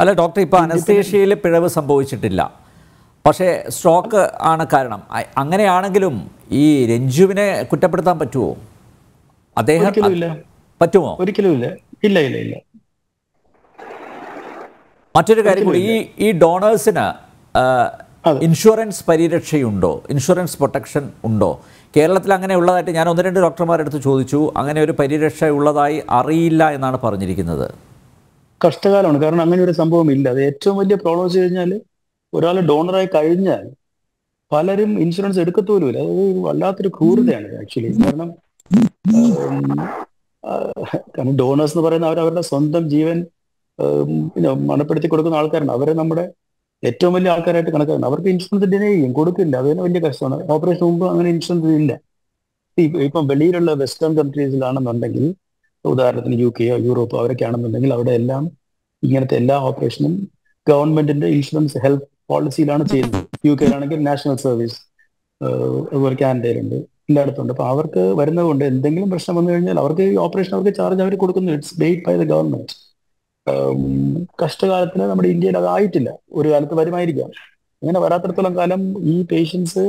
അല്ല ഡോക്ടർ, ഇപ്പോൾ ഇൻഡിപെൻഡന്റ്. അനസ്തേഷ്യയിൽ പിഴവ് സംഭവിച്ചിട്ടില്ല, പക്ഷേ സ്ട്രോക്ക് ആണ് കാരണം. അങ്ങനെയാണെങ്കിലും ഈ രഞ്ജുവിനെ കുറ്റപ്പെടുത്താൻ പറ്റുമോ? അദ്ദേഹം ഒരിക്കലും ഇല്ല, പറ്റുമോ? ഒരിക്കലും ഇല്ല, ഇല്ല ഇല്ല ഇല്ല, മറ്റൊരു കാര്യം ഒരിക്കലും കൂടി, ഇല്ല. ഈ ഡോണേഴ്സിന് അതെ. ഇൻഷുറൻസ് പരിരക്ഷയുണ്ടോ? ഇൻഷുറൻസ് പ്രൊട്ടക്ഷൻ ഉണ്ടോ? കേരളത്തിൽ അങ്ങനെ ഉള്ളതായിട്ട് ഞാൻ 1-2 ഡോക്ടർമാരെടുത്ത് ചോദിച്ചു. അങ്ങനെ ഒരു പരിരക്ഷ ഉള്ളതായി അറിയില്ല എന്നാണ് പറഞ്ഞിരിക്കുന്നത്. കഷ്ടകാലമാണ്, കാരണം അങ്ങനെ ഒരു സംഭവം ഇല്ല. അത് ഏറ്റവും വലിയ പ്രോബ്ലം വെച്ച് കഴിഞ്ഞാൽ ഒരാൾ ഡോണറായി കഴിഞ്ഞാൽ പലരും ഇൻഷുറൻസ് എടുക്കത്തോലുമില്ല. അത് വല്ലാത്തൊരു ക്രൂരതയാണ് ആക്ച്വലി. കാരണം ഉം, ആ, കാരണം ഡോണേഴ്സ് എന്ന് പറയുന്ന അവരവരുടെ സ്വന്തം ജീവൻ പിന്നെ മണപ്പെടുത്തി കൊടുക്കുന്ന ആൾക്കാരാണ്. അവരെ നമ്മുടെ ഏറ്റവും വലിയ ആൾക്കാരായിട്ട് കണക്കാക്കണം. അവർക്ക് ഇൻഷുറൻസ് ഡിനൈ ചെയ്യും, കൊടുക്കില്ല. അത് തന്നെ വലിയ കഷ്ടമാണ്. ഓപ്പറേഷൻ മുമ്പ് അങ്ങനെ ഇൻഷുറൻസ് ഇല്ല. ഇപ്പം വെളിയിലുള്ള വെസ്റ്റേൺ കൺട്രീസിലാണെന്നുണ്ടെങ്കിൽ, ഉദാഹരണത്തിന് UK യൂറോപ്പോ അവരൊക്കെ ആണെന്നുണ്ടെങ്കിൽ, അവിടെ എല്ലാം ഇങ്ങനത്തെ എല്ലാ ഓപ്പറേഷനും ഗവൺമെന്റിന്റെ ഇൻഷുറൻസ് ഹെൽത്ത് പോളിസിയിലാണ് ചെയ്യുന്നത്. UK നാഷണൽ സർവീസ്, അതുപോലെ കാനഡയിലുണ്ട്, എല്ലായിടത്തും ഉണ്ട്. അപ്പൊ അവർക്ക് വരുന്നതുകൊണ്ട് എന്തെങ്കിലും പ്രശ്നം വന്നു കഴിഞ്ഞാൽ അവർക്ക് ഈ ഓപ്പറേഷൻ അവർക്ക് ചാർജ് അവർ കൊടുക്കുന്നു. It's paid by the government. കഷ്ടകാലത്തിന് നമ്മുടെ ഇന്ത്യയിൽ അതായിട്ടില്ല. ഒരു കാലത്ത് വരുമായിരിക്കാം. അങ്ങനെ വരാത്തിടത്തോളം കാലം ഈ പേഷ്യൻസ്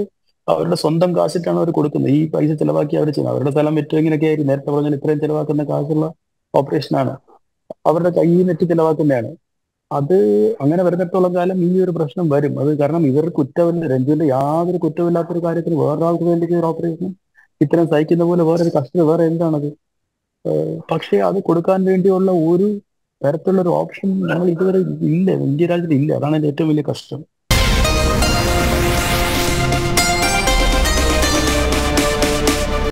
അവരുടെ സ്വന്തം കാശിട്ടാണ് അവർ കൊടുക്കുന്നത്. ഈ പൈസ ചെലവാക്കി അവർ ചെയ്യുന്നത്. അവരുടെ സ്ഥലം വിറ്റ് ഇങ്ങനെയൊക്കെ ആയിരിക്കും. നേരത്തെ പറഞ്ഞാൽ ഇത്രയും ചെലവാക്കുന്ന കാശുള്ള ഓപ്പറേഷനാണ്, അവരുടെ കയ്യിൽ നെറ്റ് ചെലവാക്കുന്നതാണ്. അത് അങ്ങനെ വരുന്നിടത്തോളം കാലം ഈ ഒരു പ്രശ്നം വരും. അത് കാരണം ഇവർ കുറ്റമില്ല, രഞ്ജുവിന്റെ യാതൊരു കുറ്റമില്ലാത്തൊരു കാര്യത്തിന് വേറൊരാൾക്ക് വേണ്ടി ഒരു ഓപ്പറേഷൻ ഇത്തരം സഹിക്കുന്ന പോലെ വേറൊരു കഷ്ടത വേറെ എന്താണത്? പക്ഷേ അത് കൊടുക്കാൻ വേണ്ടിയുള്ള ഒരു തരത്തിലുള്ള ഒരു ഓപ്ഷൻ നമ്മൾ ഇതുവരെ ഇല്ല, ഇന്ത്യ രാജ്യത്ത് ഇല്ല. അതാണ് അതിന്റെ ഏറ്റവും വലിയ കഷ്ടം.